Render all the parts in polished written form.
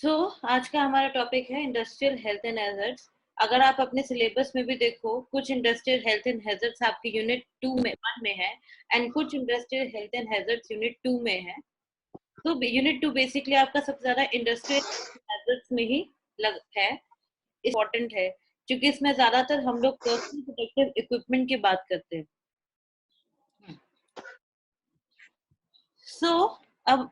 आज का हमारा टॉपिक है इंडस्ट्रियल हेल्थ एंड हैजर्ड्स। अगर आप अपने सिलेबस में भी देखो, कुछ इंडस्ट्रियल हेल्थ एंड हैजर्ड्स आपके यूनिट 1 में है एंड कुछ industrial health and hazards unit 2 में है। तो यूनिट 2 बेसिकली आपका सबसे ज्यादा इंडस्ट्रियल हैजर्ड्स में ही है, इम्पोर्टेंट है, क्योंकि इसमें ज्यादातर हम लोग पर्सनल प्रोटेक्टिव इक्विपमेंट की बात करते हैं। अब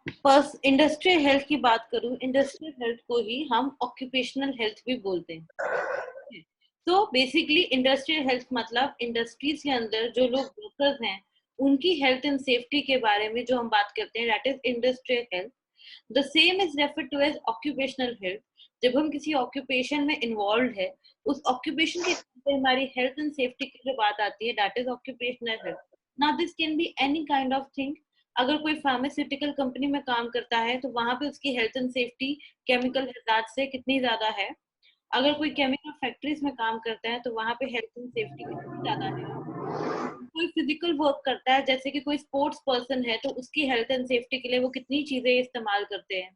इंडस्ट्रियल हेल्थ की बात करूं, इंडस्ट्रियल हेल्थ को ही हम ऑक्यूपेशनल हेल्थ भी बोलते हैं। तो बेसिकली इंडस्ट्रियल हेल्थ मतलब इंडस्ट्रीज के अंदर जो लोग वर्कर्स हैं उनकी हेल्थ एंड सेफ्टी के बारे में जो हम बात करते हैं, that is industrial health. The same is refer to as occupational health. जब हम किसी ऑक्यूपेशन में इन्वॉल्व है, उस ऑक्यूपेशन के पे हमारी हेल्थ एंड सेफ्टी की जो बात आती है, that is occupational health. Now this can be any kind of thing. अगर कोई फार्मास्यूटिकल कंपनी में काम करता है तो वहां पे उसकी health and safety chemical hazard से कितनी ज्यादा है। अगर कोई केमिकल फैक्ट्रीज में काम करता है तो वहां पे हेल्थ एंड सेफ्टी कितनी ज्यादा है। कोई फिजिकल वर्क करता है, जैसे कि कोई स्पोर्ट्स पर्सन है, तो उसकी हेल्थ एंड सेफ्टी के लिए वो कितनी चीजें इस्तेमाल करते हैं।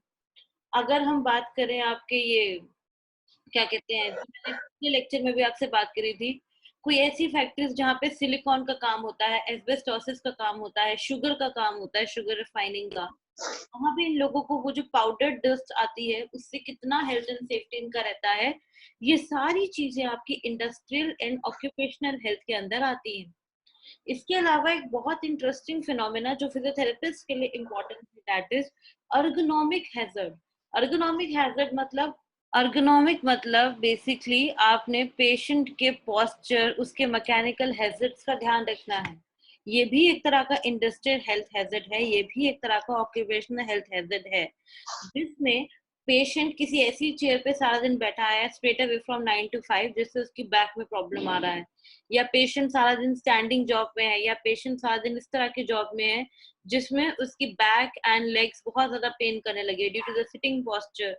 अगर हम बात करें आपके ये क्या कहते हैं, जो मैंने पिछले लेक्चर में भी आपसे बात करी थी, कोई ऐसी फैक्ट्रीज जहाँ पे सिलिकॉन का काम होता है, एस्बेस्टोसिस का काम होता है, शुगर का काम होता है, शुगर रिफाइनिंग का, वहां पे इन लोगों को वो जो पाउडर डस्ट आती है उससे कितना हेल्थ एंड सेफ्टी इनका रहता है। ये सारी चीजें आपकी इंडस्ट्रियल एंड ऑक्यूपेशनल हेल्थ के अंदर आती हैं। इसके अलावा एक बहुत इंटरेस्टिंग फिनोमेना जो फिजियोथेरेपिस्ट के लिए इम्पोर्टेंट है, that is ergonomic hazard. Ergonomic मतलब बेसिकली आपने पेशेंट के पोस्चर, उसके मैकेनिकल हैजर्ड्स का ध्यान रखना है। ये भी एक तरह का इंडस्ट्रियल हेल्थ हैजर्ड है, ये भी एक तरह का ऑक्यूपेशनल हेल्थ हैजर्ड है, जिसमें पेशेंट किसी ऐसी चेयर पे सारा दिन बैठा है स्ट्रेट अवे फ्रॉम 9 to 5, जिससे उसकी बैक में प्रॉब्लम आ रहा है, या पेशेंट सारा दिन स्टैंडिंग जॉब में है, या पेशेंट सारा दिन इस तरह की जॉब में है जिसमें उसकी बैक एंड लेग्स बहुत ज्यादा पेन करने लगे due to the sitting posture.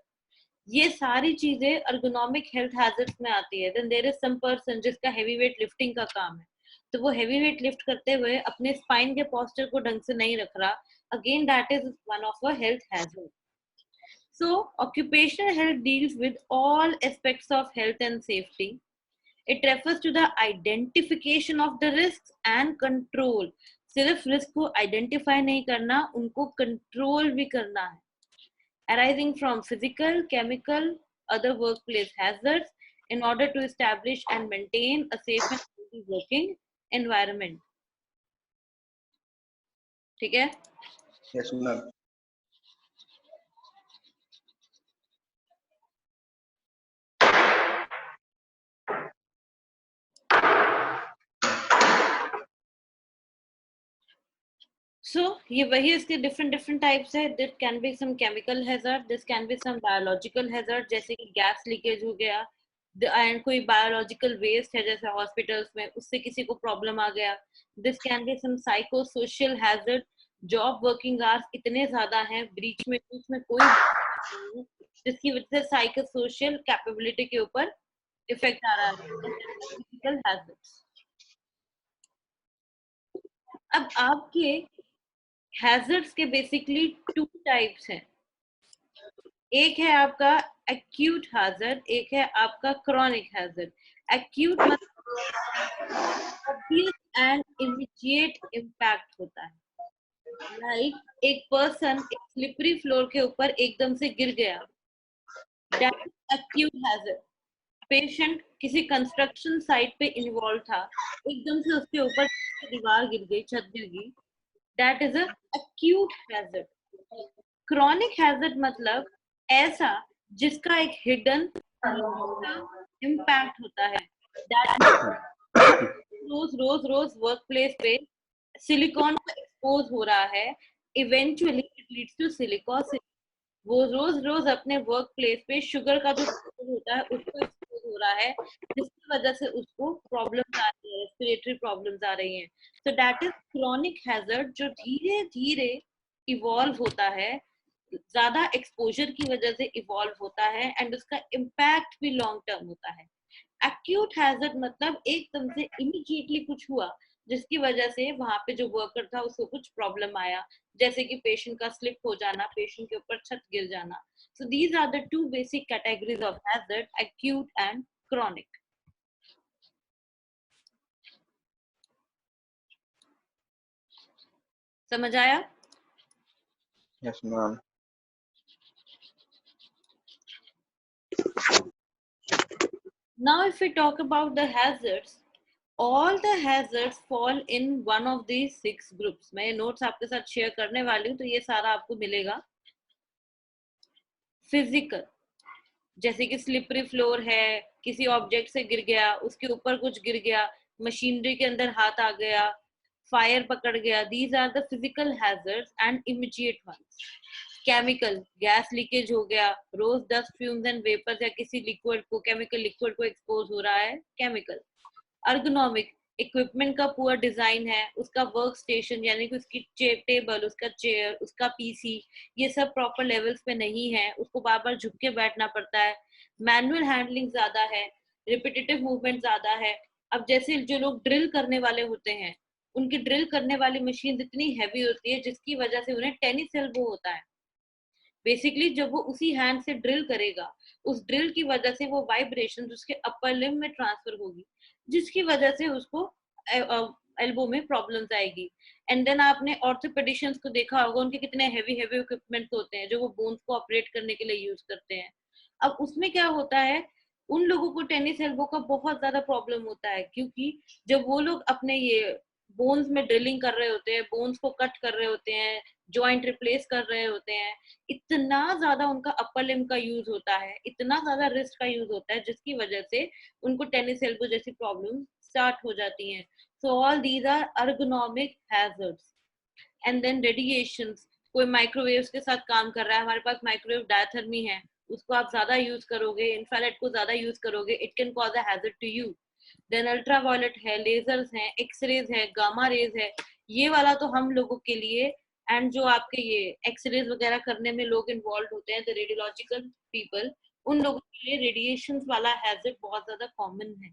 ये सारी चीजें ergonomic हेल्थ हैजर्ड्स में आती है। Then there is some person जिसका हेवी वेट लिफ्टिंग का काम है, तो वो हेवी वेट लिफ्ट करते हुए अपने स्पाइन के पोस्चर को ढंग से नहीं रख रहा, again that is one of a health hazard. So occupational health deals with all aspects of health and safety. It refers to the identification of the risks and control. सिर्फ risk को identify नहीं करना, उनको control भी करना है, arising from physical, chemical, other workplace hazards in order to establish and maintain a safe and healthy working environment. ठीक है? Yes, ma'am. So ये वही इसके different types है. There can be some chemical hazard, this can be some biological hazard, जैसे कि gas leakage हो गया, एंड कोई बायोलॉजिकल वेस्ट है जैसे हॉस्पिटल्स में, उससे किसी को प्रॉब्लम आ गया. This can be some psychosocial hazard, job working hours इतने ज्यादा हैं, बीच में कोई जिसकी वजह से साइको सोशल कैपेबिलिटी के ऊपर इफेक्ट आ रहा है. Physical hazards. अब आपके हैजर्ड्स के बेसिकली 2 टाइप्स हैं. एक है आपका एक्यूट हैजर्ड, एक है आपका क्रॉनिक हैजर्ड. एक्यूट मतलब ऑब्वियस एंड इमीडिएट इम्पैक्ट होता है. लाइक एक पर्सन एक स्लिपरी फ्लोर के ऊपर एकदम से गिर गया, that is acute hazard. Patient किसी कंस्ट्रक्शन साइट पे इन्वॉल्व था, एकदम से उसके ऊपर दीवार गिर गई, छत गिर गई, that is a acute hazard. Chronic hazard मतलब ऐसा जिसका एक हिडन इम्पैक्ट होता है. रोज वर्क प्लेस पे सिलिकॉन को एक्सपोज हो रहा है, eventually it leads to silicosis. वो रोज अपने वर्क प्लेस पे शुगर का जो होता है उसको एक्सपोज हो रहा है, जिसकी वजह से उसको प्रॉब्लम्स आ रही है, रेस्पिरेटरी प्रॉब्लम्स आ रही हैं. तो दैट इज क्रॉनिक हैजर्ड, जो धीरे धीरे इवॉल्व होता है, ज्यादा एक्सपोजर की वजह से इवॉल्व होता है, एंड उसका इम्पैक्ट भी लॉन्ग टर्म होता है. एक्यूट हैजर्ड मतलब एकदम से इमीडिएटली कुछ हुआ जिसकी वजह से वहां पे जो वर्कर था उसको कुछ प्रॉब्लम आया, जैसे कि पेशेंट का स्लिप हो जाना, पेशेंट के ऊपर छत गिर जाना. So these are the two basic categories of hazard, acute and chronic. समझ आया? Yes, ma'am. Now if we talk about the hazards, all the hazards fall in one of these 6 groups. मैं ये notes आपके साथ share करने वाली हूँ, तो ये सारा आपको मिलेगा. Physical, जैसे कि स्लिपरी फ्लोर है, किसी ऑब्जेक्ट से गिर गया, उसके ऊपर कुछ गिर गया, मशीनरी के अंदर हाथ आ गया, फायर पकड़ गया. These are the physical hazards and immediate ones. Chemical, gas leakage हो गया, रोज डस्ट फ्यूम्स एंड वेपर्स या किसी लिक्विड को, केमिकल लिक्विड को एक्सपोज हो रहा है, केमिकल. अर्गोनॉमिक, इक्विपमेंट का पुअर डिजाइन है, उसका वर्क स्टेशन यानी कि उसकी टेबल, उसका चेयर, उसका पीसी, ये सब प्रॉपर लेवल्स पे नहीं है, उसको बार बार झुक के बैठना पड़ता है. मैनुअल हैंडलिंग ज्यादा है, रिपीटेटिव मूवमेंट ज्यादा है. अब जैसे जो लोग ड्रिल करने वाले होते हैं, उनकी ड्रिल करने वाली मशीन इतनी हैवी होती है जिसकी वजह से उन्हें टेनिस एल्बो होता है. बेसिकली जब वो उसी हैंड से ड्रिल करेगा, उस ड्रिल की वजह से वो वाइब्रेशन उसके अपर लिम्ब में ट्रांसफर होगी, जिसकी वजह से उसको एल्बो में प्रॉब्लम्स आएगी. एंड देन आपने ऑर्थोपेडिशियंस को देखा होगा, उनके कितने हैवी हैवी इक्विपमेंट होते हैं जो वो बोन्स को ऑपरेट करने के लिए यूज करते हैं. अब उसमें क्या होता है, उन लोगों को टेनिस एल्बो का बहुत ज्यादा प्रॉब्लम होता है, क्योंकि जब वो लोग अपने ये बोन्स में ड्रिलिंग कर रहे होते हैं, बोन्स को कट कर रहे होते हैं, जॉइंट रिप्लेस कर रहे होते हैं, इतना ज्यादा उनका अपर लिम्ब का यूज होता है, इतना ज्यादा रिस्ट का यूज होता है, जिसकी वजह से उनको टेनिस एल्बो जैसी प्रॉब्लम स्टार्ट हो जाती हैं. So all these are ergonomic hazards. And then radiations, कोई माइक्रोवेव्स के साथ काम कर रहा है, हमारे पास माइक्रोवेव डायथर्मी है, उसको आप ज्यादा यूज करोगे, इंफ्रारेड को ज्यादा यूज करोगे, it can cause a hazard to you. Then ultraviolet है, लेजर्स हैं, एक्सरेज है, गामा रेज है, ये वाला तो हम लोगों के लिए. एंड जो आपके ये एक्सरेज वगैरह करने में लोग इन्वॉल्व होते हैं, द रेडियोलॉजिकल पीपल, उन लोगों के लिए रेडिएशन वाला हैजर्ड बहुत ज्यादा कॉमन है.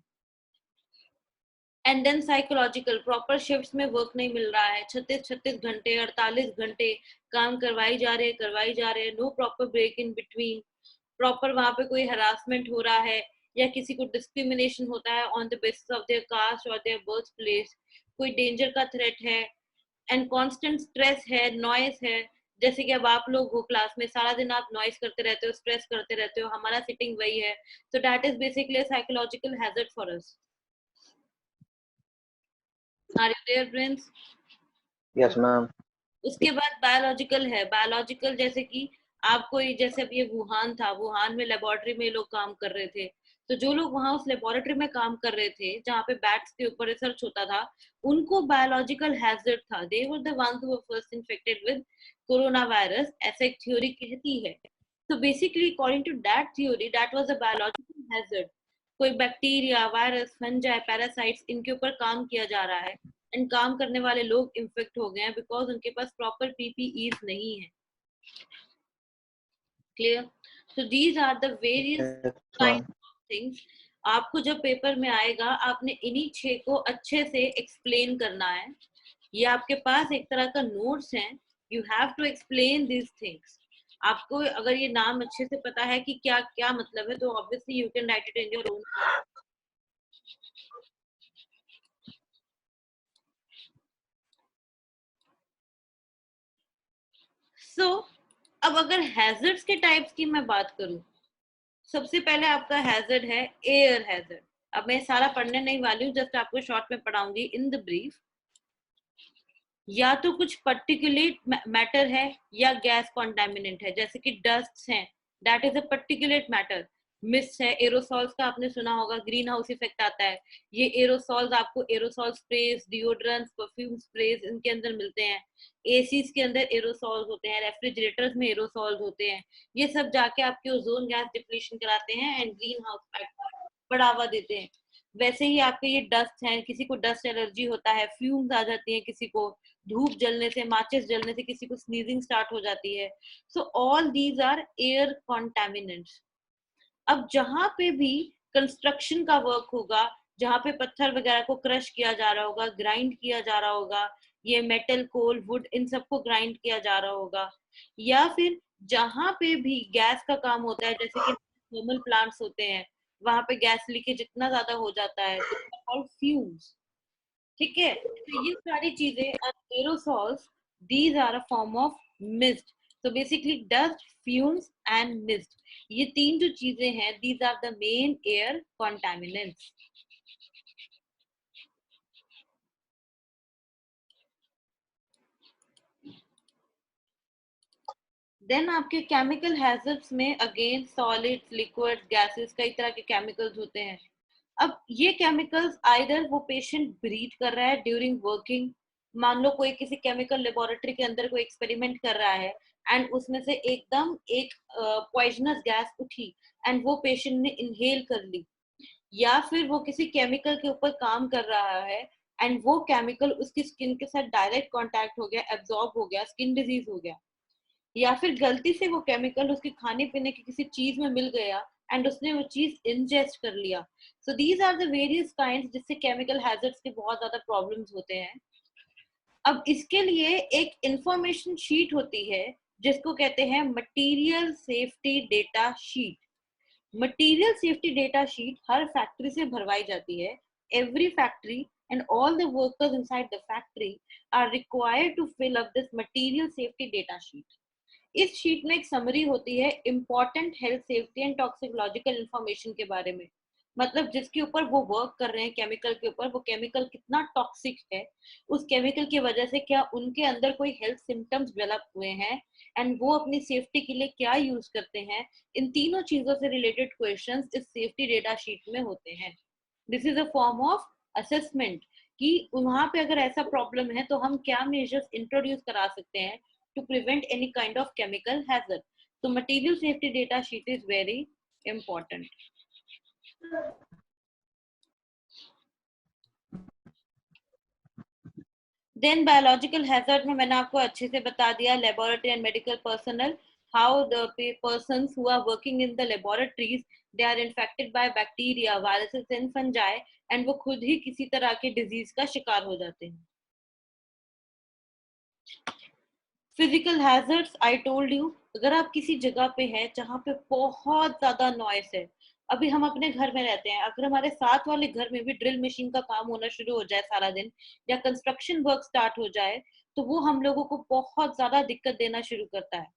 And then psychological, proper shifts में वर्क नहीं मिल रहा है, 36 घंटे 48 घंटे काम करवाई जा रहे हैं, no proper break in between, proper वहां पे कोई हरासमेंट हो रहा है या किसी को डिस्क्रिमिनेशन होता है on the basis of their caste और देयर बर्थ प्लेस, कोई डेंजर का थ्रेट है, एंड कांस्टेंट स्ट्रेस है, नॉइस है. जैसे कि अब आप लोग हो क्लास में, सारा दिन आप नॉइस करते रहते हो, स्ट्रेस करते रहते हो, हमारा सिटिंग वही है. So that is basically a psychological hazard for us. Are you there friends? Yes, ma'am. उसके बाद बायोलॉजिकल है. बायोलॉजिकल जैसे कि आपको, जैसे अब ये वुहान था, वुहान में लेबोरेटरी में लोग काम कर रहे थे, तो जो लोग वहां उस लेबोरेटरी में काम कर रहे थे जहाँ पे बैट्स के ऊपर रिसर्च होता था, उनको बायोलॉजिकल हैजर्ड था. They were the ones who were first infected with corona virus, ऐसा एक थ्योरी कहती है. तो basically according to that theory, that was a biological hazard. कोई बैक्टीरिया, वायरस, फंजाई, पैरासाइट्स, इनके ऊपर काम किया जा रहा है, एंड काम करने वाले लोग इन्फेक्ट हो गए हैं बिकॉज उनके पास प्रॉपर पीपीईज नहीं है. Clear? So these are the various Yes, kind ma'am. Of things. आपको जब पेपर में आएगा, आपने इन्हीं 6 को अच्छे से एक्सप्लेन करना है. ये आपके पास एक तरह का नोट्स है, you have to explain these things. आपको अगर ये नाम अच्छे से पता है कि क्या क्या मतलब है, तो obviously you can write it in your own. So अब अगर हैजर्ड्स के टाइप्स की मैं बात करूं, सबसे पहले आपका हैजर्ड है एयर हैजर्ड. अब मैं सारा पढ़ने नहीं वाली हूँ, जस्ट आपको शॉर्ट में पढ़ाऊंगी इन द ब्रीफ. या तो कुछ पर्टिकुलेट मैटर है या गैस कॉन्टामिनेंट है, जैसे कि डस्ट है, that is a particulate matter. Mist है, एरोसॉल्स का आपने सुना होगा, ग्रीन हाउस इफेक्ट आता है. ये एरोसॉल्स आपको aerosol sprays, deodorants, perfume sprays, इनके अंदर मिलते हैं. एसीज के अंदर एरोसॉल्स होते हैं, रेफ्रिजरेटर्स में एरोसॉल्स होते हैं. ये सब जाके आपके ओजोन गैस डिप्लीशन कराते हैं एंड ग्रीन हाउस इफेक्ट को बढ़ावा देते हैं. वैसे ही आपके ये डस्ट है, किसी को डस्ट एलर्जी होता है, फ्यूम्स आ जाती है, किसी को धूप जलने से, माचिस जलने से किसी को स्नीजिंग स्टार्ट हो जाती है. So all these are air contaminants. अब जहां पे भी कंस्ट्रक्शन का वर्क होगा, जहां पे पत्थर वगैरह को क्रश किया जा रहा होगा, ग्राइंड किया जा रहा होगा, ये मेटल, कोल, वुड, इन सबको ग्राइंड किया जा रहा होगा। या फिर जहाँ पे भी गैस का काम होता है, जैसे कि थर्मल प्लांट्स होते हैं, वहां पे गैस लीकेज इतना ज्यादा हो जाता है तो कॉल्ड फ्यूम्स। ठीक है, तो ये सारी चीजें aerosols, these are a form of mist. तो basically dust, fumes and mist, ये तीन जो चीजें हैं, these are the main air contaminants. Then आपके केमिकल हैजर्ड्स में अगेन सॉलिड्स, लिक्विड्स, गैसेस, कई तरह के केमिकल्स होते हैं। अब ये केमिकल्स आइदर वो पेशेंट ब्रीथ कर रहा है ड्यूरिंग वर्किंग, मान लो कोई किसी केमिकल लेबोरेटरी के अंदर कोई एक्सपेरिमेंट कर रहा है एंड उसमें से एकदम एक पॉइजनस गैस उठी एंड वो पेशेंट ने इनहेल कर ली, या फिर वो किसी केमिकल के ऊपर काम कर रहा है एंड वो केमिकल उसकी स्किन के साथ डायरेक्ट कांटेक्ट हो गया, एब्जॉर्ब हो गया, स्किन डिजीज हो गया, या फिर गलती से वो केमिकल उसके खाने पीने की किसी चीज में मिल गया एंड उसने वो चीज इंजेस्ट कर लिया। So these are the various kinds जिससे केमिकल हैजर्ड्स के बहुत ज्यादा प्रॉब्लम्स होते हैं। अब इसके लिए एक इंफॉर्मेशन शीट होती है जिसको कहते हैं material safety data sheet. Material safety data sheet हर फैक्ट्री से भरवाई जाती है। Every factory and all the workers inside the factory are required to fill up this material safety data sheet. इस शीट में एक समरी होती है important health, safety and toxicological information के बारे में। मतलब जिसके ऊपर वो वर्क कर रहे हैं केमिकल के ऊपर, वो केमिकल कितना टॉक्सिक है, उस केमिकल की वजह से क्या उनके अंदर कोई हेल्थ सिम्टम्स डेवलप हुए हैं एंड वो अपनी सेफ्टी के लिए क्या यूज करते हैं। इन तीनों चीजों से रिलेटेड क्वेश्चंस इस सेफ्टी डेटा शीट में होते हैं। This is a form of assessment कि वहां पे अगर ऐसा प्रॉब्लम है तो हम क्या मेजर्स इंट्रोड्यूस करा सकते हैं to prevent any kind of chemical hazard. So material safety data sheet is very important. Then biological hazard में मैंने आपको अच्छे से बता दिया, laboratory and medical personnel, how the persons who are working in the laboratories, they are infected by bacteria, viruses and fungi and वो खुद ही किसी तरह के disease का शिकार हो जाते हैं। Physical hazards, I told you, अगर आप किसी जगह पे है जहाँ पे बहुत ज्यादा नॉइस है, अभी हम अपने घर में रहते हैं, अगर हमारे साथ वाले घर में भी ड्रिल मशीन का काम होना शुरू हो जाए सारा दिन, या कंस्ट्रक्शन वर्क स्टार्ट हो जाए, तो वो हम लोगों को बहुत ज्यादा दिक्कत देना शुरू करता है।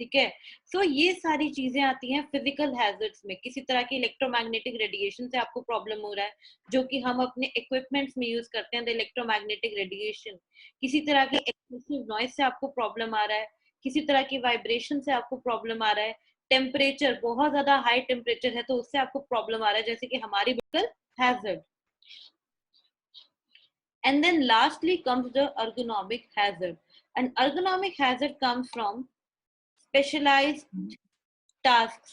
ठीक है, सो ये सारी चीजें आती हैं फिजिकल हैजर्ड्स में। किसी तरह की इलेक्ट्रोमैग्नेटिक रेडिएशन से आपको प्रॉब्लम हो रहा है, जो कि हम अपने इक्विपमेंट्स में यूज करते हैं, द इलेक्ट्रोमैग्नेटिक रेडिएशन। किसी तरह की एक्सेसिव नॉइज से आपको प्रॉब्लम आ रहा है, किसी तरह की वाइब्रेशन से आपको प्रॉब्लम आ रहा है, टेम्परेचर बहुत ज्यादा हाई टेम्परेचर है तो उससे आपको प्रॉब्लम आ रहा है, जैसे कि हमारी बिल्कुल hazard. And then lastly comes the ergonomic hazard. And ergonomic hazard comes from specialised task.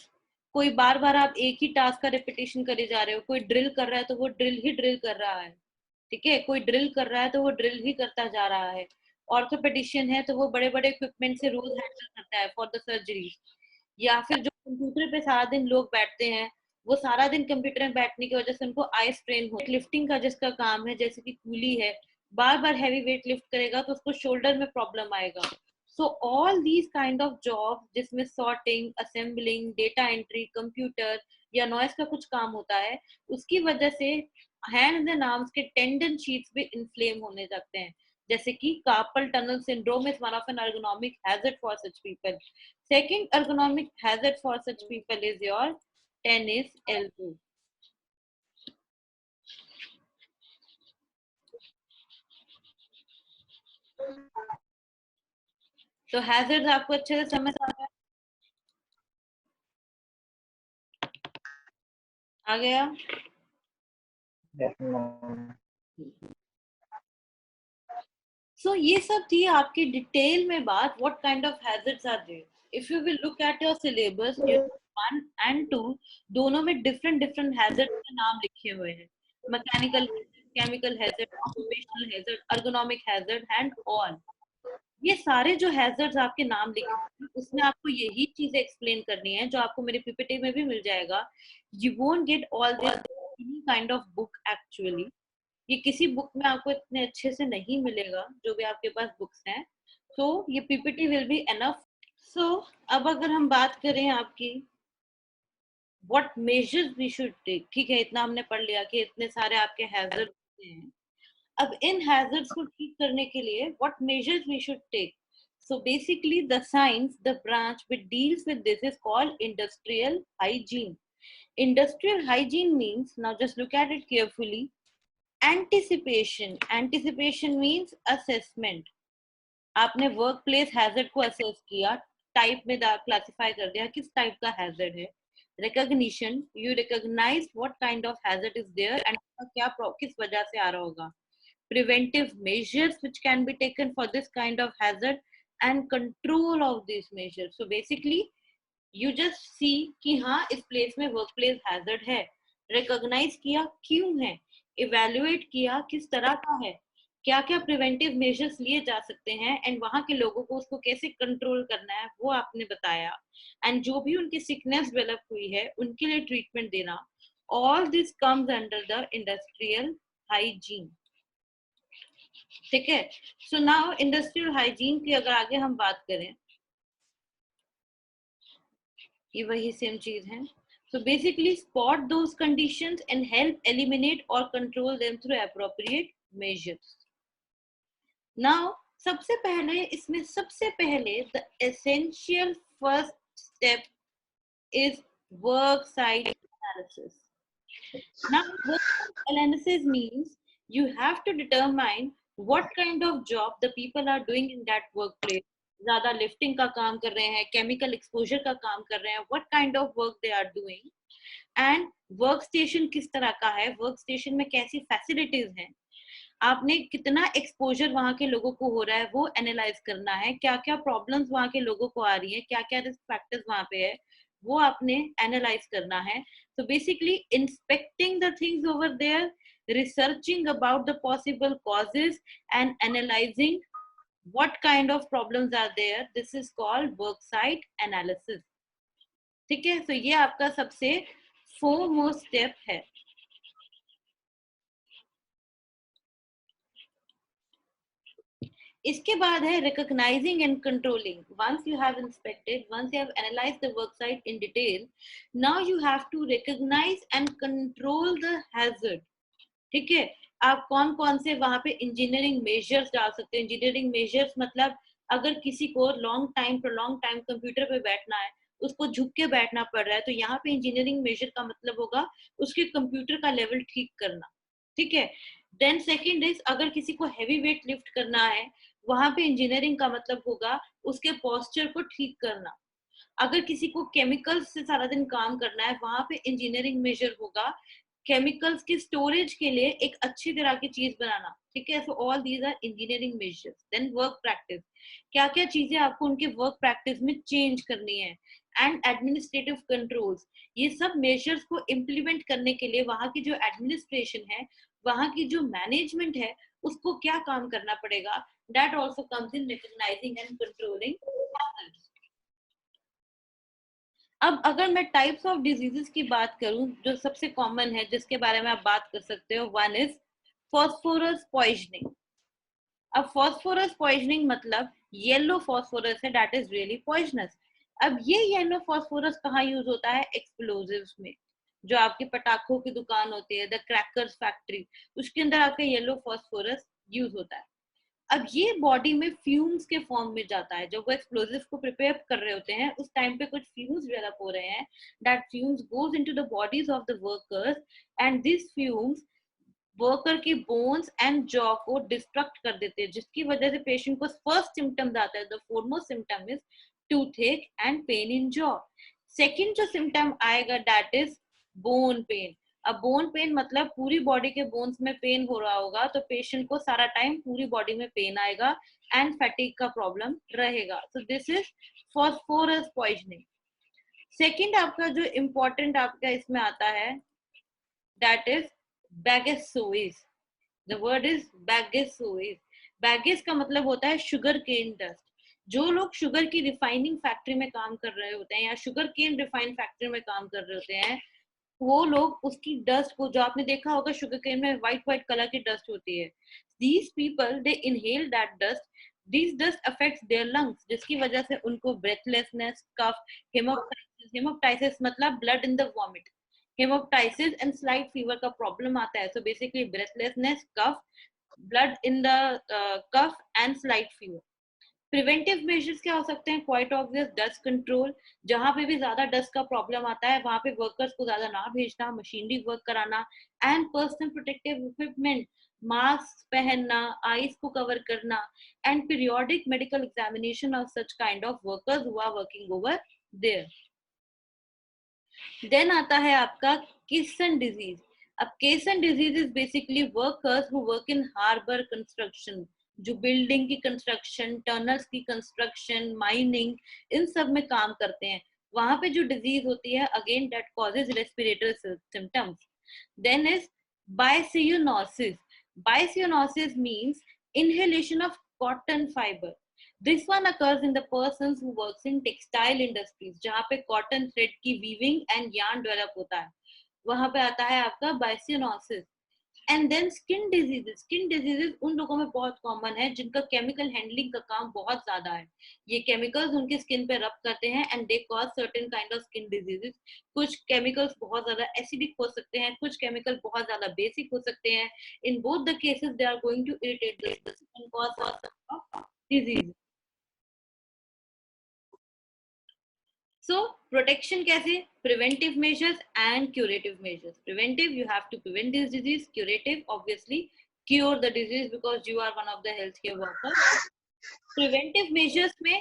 कोई बार बार आप एक ही टास्क का रिपीटेशन करे जा रहे हो, कोई ड्रिल कर रहा है तो वो ड्रिल ही ड्रिल कर रहा है। ठीक है, कोई ड्रिल कर रहा है तो वो ड्रिल ही करता जा रहा है। ऑर्थोपेडिशियन है तो वो बड़े बड़े इक्विपमेंट से रोज हैंडल करता है फॉर द सर्जरी। या फिर जो कंप्यूटर पे सारा दिन लोग बैठते हैं, वो सारा दिन कंप्यूटर में बैठने की वजह से उनको आई स्ट्रेन हो। लिफ्टिंग का जिसका काम है, जैसे कि कूली है, बार बार हैवी वेट लिफ्ट करेगा तो उसको शोल्डर में प्रॉब्लम आएगा। So all these kind of job जिसमें sorting, assembling, data entry, computer या नॉइस का कुछ काम होता है, उसकी वजह से हैंड एंड आर्म्स के टेंडन शीट्स भी इन्फ्लेम होने लगते हैं, जैसे कि carpal tunnel syndrome is one of an ergonomic hazard for such people. Second ergonomic hazard for such people is your tennis elbow. तो हैजर्ड्स आपको अच्छे से समझ आ गया? आ गया? Yes, ma'am. So ये सब थी आपकी डिटेल में बात, what kind of hazards are there. If you will look at your syllabus, one and two दोनों में डिफरेंट डिफरेंट हैजर्ड के नाम लिखे हुए हैं। Mechanical, chemical hazard, occupational hazard, ergonomic hazard and all. ये सारे जो हैजर्ड्स आपके नाम लिखे हैं उसमें आपको यही चीजें एक्सप्लेन करनी है, जो आपको मेरे पीपीटी में भी मिल जाएगा। You won't get all this any kind of book actually. ये किसी बुक में आपको इतने अच्छे से नहीं मिलेगा, जो भी आपके पास बुक्स हैं। तो ये PPT will be enough. So अब अगर हम बात करें आपकी what measures we should take, ठीक है, इतना हमने पढ़ लिया कि इतने सारे आपके हैजर्ड हैं। अब इन हैजर्ड्स को ठीक करने के लिए what measures we should take? So basically the science, the branch which deals with this is called industrial hygiene. Industrial hygiene means, now just look at it carefully, anticipation. Anticipation means assessment. आपने work place hazard को assess किया, type में classify कर दिया किस type का hazard है। Recognition, you recognise what kind of hazard is there and क्या किस वजह से आ रहा होगा। Preventive measures which can be taken for this kind of hazard and control of these measures. So basically you just see कि हाँ इस place में वर्क प्लेस हैजर्ड है, रिकॉग्नाइज किया क्यों है, इवेल्युएट किया किस तरह का है, क्या क्या प्रिवेंटिव मेजर्स लिए जा सकते हैं एंड वहां के लोगों को उसको कैसे कंट्रोल करना है वो आपने बताया, एंड जो भी उनकी सिकनेस डेवलप हुई है उनके लिए ट्रीटमेंट देना। All this comes under the industrial hygiene, ठीक है। सो नाउ इंडस्ट्रियल हाइजीन की अगर आगे हम बात करें, ये वही सेम चीज है। So basically spot those conditions and help eliminate और control them through appropriate measures. Now सबसे पहले the essential first step is work site analysis. Now, work analysis means you have to determine what kind of job the people are doing in that workplace. ज़्यादा lifting का काम कर रहे हैं, chemical exposure का काम कर रहे हैं, what kind of work they are doing, and work station किस तरह का है, वर्क स्टेशन में कैसी फैसिलिटीज हैं, आपने कितना एक्सपोजर वहां के लोगों को हो रहा है वो एनालाइज करना है, क्या क्या प्रॉब्लम्स वहां के लोगों को आ रही है, क्या क्या रिस्क फैक्टर्स वहां पे है वो आपने एनालाइज करना है। So basically inspecting the things over there, researching about the possible causes and analyzing what kind of problems are there, this is called work site analysis, ठीक है। तो ये आपका सबसे foremost step है। इसके बाद है recognizing and controlling. Once you have inspected, once you have analyzed the work site in detail, now you have to recognize and control the hazard, ठीक है। आप कौन कौन से वहां पे इंजीनियरिंग मेजर्स डाल सकते हैं। इंजीनियरिंग मेजर्स मतलब अगर किसी को लॉन्ग टाइम कंप्यूटर पे बैठना है, उसको झुक के बैठना पड़ रहा है, तो यहाँ पे इंजीनियरिंग मेजर का मतलब होगा उसके कंप्यूटर का लेवल ठीक करना, ठीक है। देन सेकंड इज अगर किसी को हैवी वेट लिफ्ट करना है, वहां पे इंजीनियरिंग का मतलब होगा उसके पोस्चर को ठीक करना। अगर किसी को केमिकल्स से सारा दिन काम करना है, वहां पे इंजीनियरिंग मेजर होगा केमिकल्स की स्टोरेज के लिए एक अच्छी तरह की चीज बनाना, ठीक है। So all these are engineering measures. Then work practice, क्या क्या चीजें आपको उनके वर्क प्रैक्टिस में चेंज करनी है, एंड एडमिनिस्ट्रेटिव कंट्रोल्स, ये सब मेजर्स को इम्प्लीमेंट करने के लिए वहां की जो एडमिनिस्ट्रेशन है, वहां की जो मैनेजमेंट है, उसको क्या काम करना पड़ेगा। That also comes in recognising and controlling hazards. अब अगर मैं टाइप्स ऑफ डिजीजेस की बात करूं जो सबसे कॉमन है जिसके बारे में आप बात कर सकते हो, वन इज फॉस्फोरस पॉइजनिंग। अब फॉस्फोरस पॉइजनिंग मतलब येलो फॉस्फोरस है, दैट इज रियली पॉइजनस। अब ये येलो फॉस्फोरस कहाँ यूज होता है? एक्सप्लोजिव्स में। जो आपकी पटाखों की दुकान होती है, द क्रैकर्स फैक्ट्री, उसके अंदर आपका येलो फॉस्फोरस यूज होता है। अब ये बॉडी में फ्यूम्स के फॉर्म में जाता है। जब वो एक्सप्लोजिव को प्रिपेयर कर रहे होते हैं उस टाइम पे कुछ फ्यूम्स डेवलप हो रहे हैं, that fumes goes into the bodies of the workers and this fumes worker की बोन्स एंड जॉ को डिस्ट्रक्ट कर देते हैं, जिसकी वजह से पेशेंट को फर्स्ट सिम्टम्स आता है। The foremost symptom is toothache and pain in jaw. Second जो सिम्टम आएगा दैट इज बोन पेन। अब बोन पेन मतलब पूरी बॉडी के बोन्स में पेन हो रहा होगा, तो पेशेंट को सारा टाइम पूरी बॉडी में पेन आएगा एंड फैटिग का प्रॉब्लम रहेगा। So this is phosphorus poisoning. Second आपका जो इम्पोर्टेंट आपका इसमें आता है that is bagassosis. The word is bagassosis. Bagasse का मतलब होता है शुगर केन डस्ट। जो लोग शुगर की रिफाइनिंग फैक्ट्री में काम कर रहे होते हैं या शुगर केन रिफाइन फैक्ट्री में काम कर रहे होते हैं, वो लोग उसकी डस्ट को, जो आपने देखा होगा शुगर केन में व्हाइट कलर की डस्ट होती है, these people they inhale that dust, these dust affects their lungs, जिसकी वजह से उनको breathlessness, cough, हेमोप्टाइसिस मतलब blood in the vomit, haemoptysis and slight fever का प्रॉब्लम आता है. So basically breathlessness, cough, blood in the cough and slight fever. Preventive measures क्या हो सकते हैं? Quite obvious, dust control. जहां पे भी ज्यादा डस्ट का प्रॉब्लम आता है वहां पे वर्कर्स को ज्यादा ना भेजना, मशीनरी वर्क कराना, and personal protective equipment, mask पहनना, आईज को कवर करना, and periodic medical examination of such kind of workers who are working over there. Then आता है आपका किसन डिजीज. अब caisson disease is basically workers who work in harbour construction, जो building की construction, tunnels की construction, mining, इन सब में काम करते हैं. वहां पे जो डिजीज होती है again that causes respiratory symptoms. Then is byssinosis. Byssinosis means inhalation of cotton fiber. This one occurs in the persons who works in textile industries, जहाँ पे cotton thread की weaving and yarn develop होता है, वहां पे आता है आपका byssinosis. And then skin diseases. Skin diseases उन लोगों में बहुत कॉमन है जिनका केमिकल हैंडलिंग का काम बहुत ज्यादा है. ये केमिकल्स उनकी स्किन पे रब करते हैं and they cause certain kind of skin diseases. कुछ केमिकल्स बहुत ज्यादा एसिडिक हो सकते हैं, कुछ केमिकल बहुत ज्यादा बेसिक हो सकते हैं. In both the cases they are going to irritate the skin and cause disease. So protection कैसे? Preventive measures and curative measures. Preventive, you have to prevent this disease. Curative, obviously cure the disease because you are one of the healthcare workers. Preventive measures में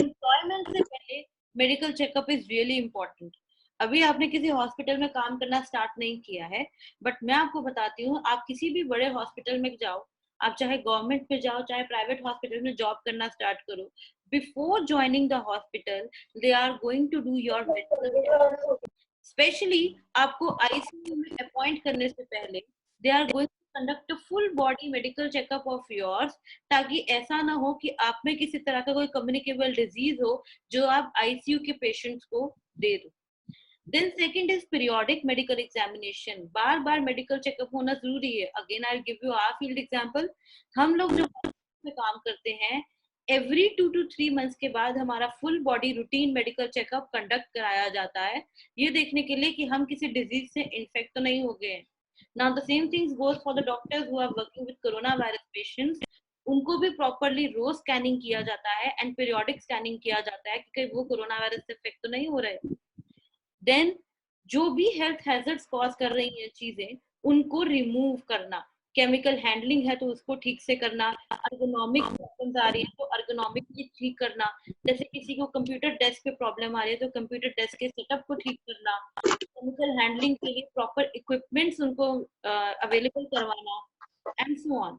employment से पहले medical checkup is really important. अभी आपने किसी hospital में काम करना start नहीं किया है, बट मैं आपको बताती हूँ, आप किसी भी बड़े हॉस्पिटल में जाओ, आप चाहे गवर्नमेंट में जाओ चाहे प्राइवेट हॉस्पिटल में जॉब करना स्टार्ट करो, before joining the hospital they are going to do your medical. Specially आपको आईसीयू में अपॉइंट करने से पहले they are going to conduct a full body medical checkup of yours, ताकि ऐसा ना हो कि आप में किसी तरह का कोई कम्युनिकेबल डिजीज हो जो आप आईसीयू के पेशेंट्स को दे दो. Then second is periodic medical examination. बार बार मेडिकल चेकअप होना जरूरी है. Again I give you our field example. हम लोग जो में काम करते हैं, एवरी 2 to 3 मंथ्स के बाद हमारा full body routine medical checkup conduct कराया जाता है, ये देखने के लिए कि हम किसी डिजीज से इन्फेक्ट तो नहीं हो गए हैं. Now the same things goes for the doctors who are working with corona virus patients. उनको भी प्रॉपरली रोज स्कैनिंग किया जाता है एंड पीरियोडिक स्कैनिंग किया जाता है कि कहीं वो कोरोना वायरस से इन्फेक्ट तो नहीं हो रहे. देन जो भी हेल्थ हैजर्ड्स कॉज कर रही हैं चीजें, उनको रिमूव करना. केमिकल हैंडलिंग है तो उसको ठीक से करना. अर्गोनॉमिक प्रॉब्लम्स आ रही है तो अर्गोनॉमिकली ठीक करना. जैसे किसी को कंप्यूटर डेस्क पे प्रॉब्लम आ रही है तो कंप्यूटर डेस्क के सेटअप को ठीक करना. केमिकल हैंडलिंग के लिए प्रॉपर इक्विपमेंट्स उनको अवेलेबल करवाना, and so on.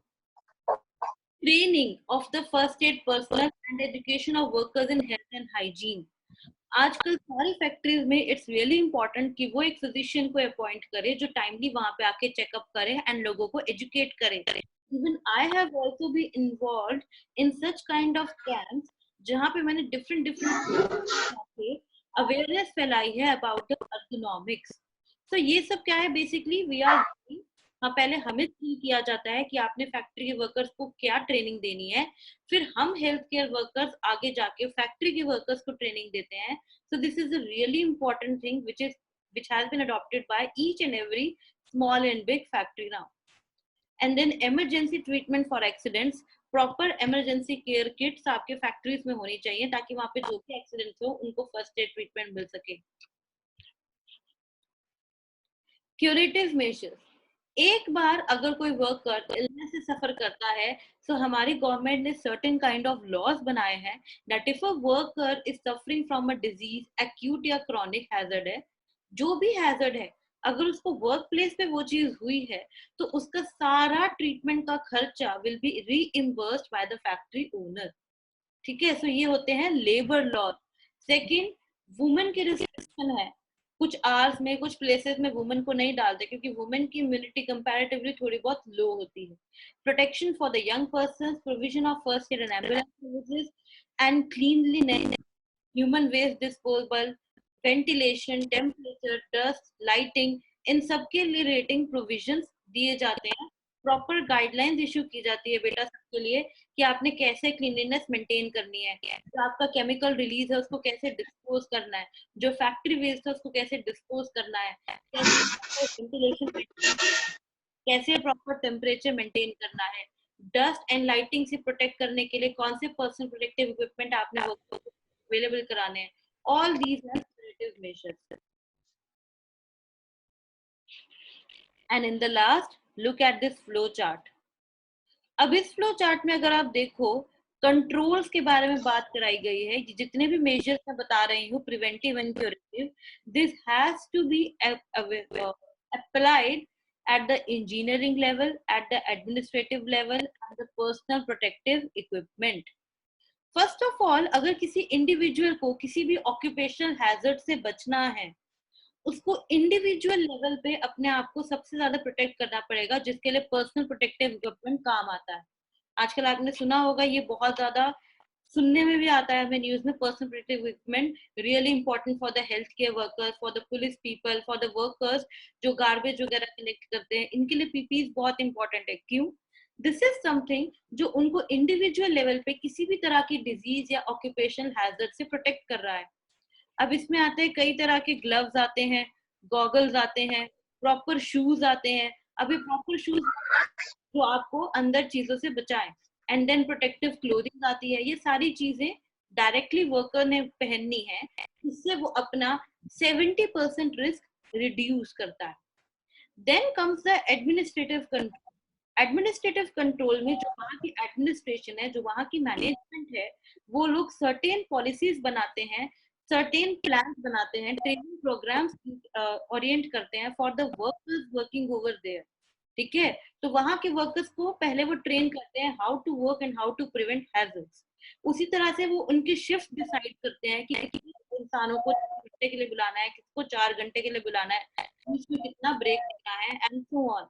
Training of the first aid personal and education of workers in health and hygiene. आजकल सारी फैक्ट्रीज में इट्स रियली इंपॉर्टेंट कि वो एक फिजिशियन को अपॉइंट करे जो टाइमली वहां पे आके चेकअप करे एंड लोगों को एजुकेट करे. Even I have also be involved in such kind of camps जहां पे मैंने डिफरेंट डिफरेंट अवेयरनेस फैलाई है अबाउट द अर्गोनॉमिक्स. तो ये सब क्या है? बेसिकली वी आर, हाँ, पहले हमें किया जाता है कि आपने फैक्ट्री के वर्कर्स को क्या ट्रेनिंग देनी है, फिर हम हेल्थ केयर वर्कर्स आगे जाके फैक्ट्री के वर्कर्स को ट्रेनिंग देते हैं. सो this is a really important thing which has been adopted by each and every small and big factory now. And then emergency treatment for accidents. Proper emergency care kits आपके factories में होनी चाहिए ताकि वहां पे जो भी एक्सीडेंट्स हो उनको फर्स्ट एड ट्रीटमेंट मिल सके. Curative measures. एक बार अगर कोई वर्कर इलनेस से सफर करता है, तो हमारी गवर्नमेंट ने सर्टेन काइंड ऑफ लॉज बनाए हैं that if a worker is suffering from a disease, acute या क्रॉनिक हैजर्ड है, जो भी हैजर्ड है, अगर उसको वर्क प्लेस पे वो चीज हुई है तो उसका सारा ट्रीटमेंट का खर्चा will be reimbursed by the factory owner. ठीक है. सो ये होते हैं लेबर लॉ. सेकंड, वुमेन की रिस्ट्रिक्शन है. कुछ आवर्स में, कुछ प्लेसेस में वुमेन को नहीं डालते क्योंकि वुमेन की इम्यूनिटी कंपैरेटिवली थोड़ी बहुत लो होती है. Protection for the young persons, provision of first aid and ambulance services, and cleanliness, human waste disposal, ventilation, temperature, dust, lighting, इन सब के लिए रेटिंग प्रोविजंस दिए जाते हैं। प्रॉपर गाइडलाइंस इशू की जाती है बेटा सबके लिए कि आपने कैसे क्लीनलीनेस मेंटेन करनी है, जो आपका केमिकल रिलीज है उसको कैसे डिस्पोज करना है, जो फैक्ट्री वेस्ट है उसको कैसे डिस्पोज करना है, कैसे वेंटिलेशन, कैसे प्रॉपर टेम्परेचर मेंटेन करना है, डस्ट एंड लाइटिंग से प्रोटेक्ट करने के लिए कौन से पर्सनल प्रोटेक्टिव इक्विपमेंट आपने अवेलेबल कराने हैं। All these are preventive measures. And in the last look at this flow chart. अब इस फ्लो चार्ट में अगर आप देखो कंट्रोल्स के बारे में बात कराई गई है। जितने भी मेजर्स मैं बता रही हूँ preventive and curative, this has to be applied at the engineering level, at the administrative level, and the personal protective equipment. First of all, अगर किसी इंडिविजुअल को किसी भी ऑक्यूपेशनल हैजर्ड से बचना है, उसको इंडिविजुअल लेवल पे अपने आप को सबसे ज्यादा प्रोटेक्ट करना पड़ेगा, जिसके लिए पर्सनल प्रोटेक्टिव इक्विपमेंट काम आता है। आजकल आपने सुना होगा, ये बहुत ज्यादा सुनने में भी आता है हमें न्यूज में, personal protective equipment really important for the health care workers, for the police people, for the workers जो गार्बेज वगैरह कलेक्ट करते हैं, इनके लिए पीपीज बहुत इंपॉर्टेंट है। क्यों? दिस इज समथिंग जो उनको इंडिविजुअल लेवल पे किसी भी तरह की डिजीज या ऑक्यूपेशनल हैजर्ड से प्रोटेक्ट कर रहा है। अब इसमें आते हैं कई तरह के ग्लव्स आते हैं, गॉगल्स आते हैं, प्रॉपर शूज आते हैं। अभी प्रॉपर शूज जो आपको अंदर चीजों से बचाएं, एंड देन प्रोटेक्टिव क्लोथिंग आती है। ये सारी चीजें डायरेक्टली वर्कर ने पहननी है, इससे वो अपना 70% रिस्क रिड्यूस करता है। Then comes the administrative control. Administrative control में जो वहाँ की एडमिनिस्ट्रेशन है, जो वहाँ की मैनेजमेंट है, वो लोग सर्टेन पॉलिसीज बनाते हैं, सर्टेन प्लान बनाते हैं, ट्रेनिंग प्रोग्राम्स ओरिएंट करते हैं for the workers working over there. ठीक है, तो वहां के वर्कर्स को पहले वो ट्रेन करते हैं how to work and how to prevent hazards. उसी तरह से वो उनकी शिफ्ट डिसाइड करते हैं कि कितने इंसानों को 4 घंटे के लिए बुलाना है, किसको 4 घंटे के लिए बुलाना है, बीच में कितना ब्रेक लेना है, एंड सो ऑन।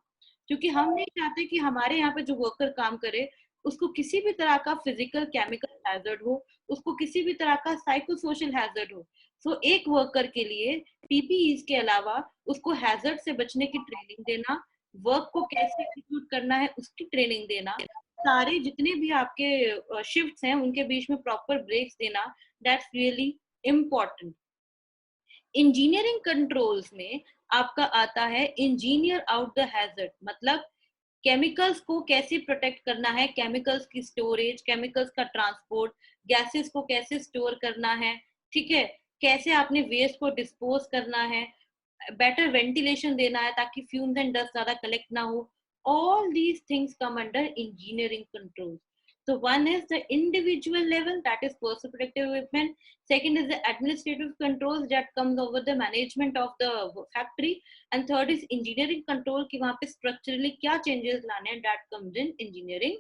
क्योंकि हम नहीं चाहते कि हमारे यहाँ पे जो वर्कर काम करे उसको किसी भी तरह का फिजिकल केमिकल हैजर्ड हो, उसको किसी भी तरह का साइको सोशल हैजर्ड हो। सो एक वर्कर के लिए पीपीईज के अलावा उसको हैजर्ड से बचने की ट्रेनिंग देना, वर्क को कैसे एग्जीक्यूट करना है उसकी ट्रेनिंग देना, सारे जितने भी आपके शिफ्ट्स हैं उनके बीच में प्रॉपर ब्रेक्स देना, that's really important. Engineering controls में आपका आता है इंजीनियर आउट द हैजर्ड, मतलब केमिकल्स को कैसे प्रोटेक्ट करना है, केमिकल्स की स्टोरेज, केमिकल्स का ट्रांसपोर्ट, गैसेस को कैसे स्टोर करना है, ठीक है, कैसे आपने वेस्ट को डिस्पोज करना है, बेटर वेंटिलेशन देना है ताकि फ्यूम्स एंड डस्ट ज्यादा कलेक्ट ना हो। all these things come under engineering controls. So one is the individual level, that is personal protective equipment. Second is the administrative controls that comes over the management of the factory. And third is engineering control कि वहाँ पे structurally क्या changes लाने हैं, that comes in engineering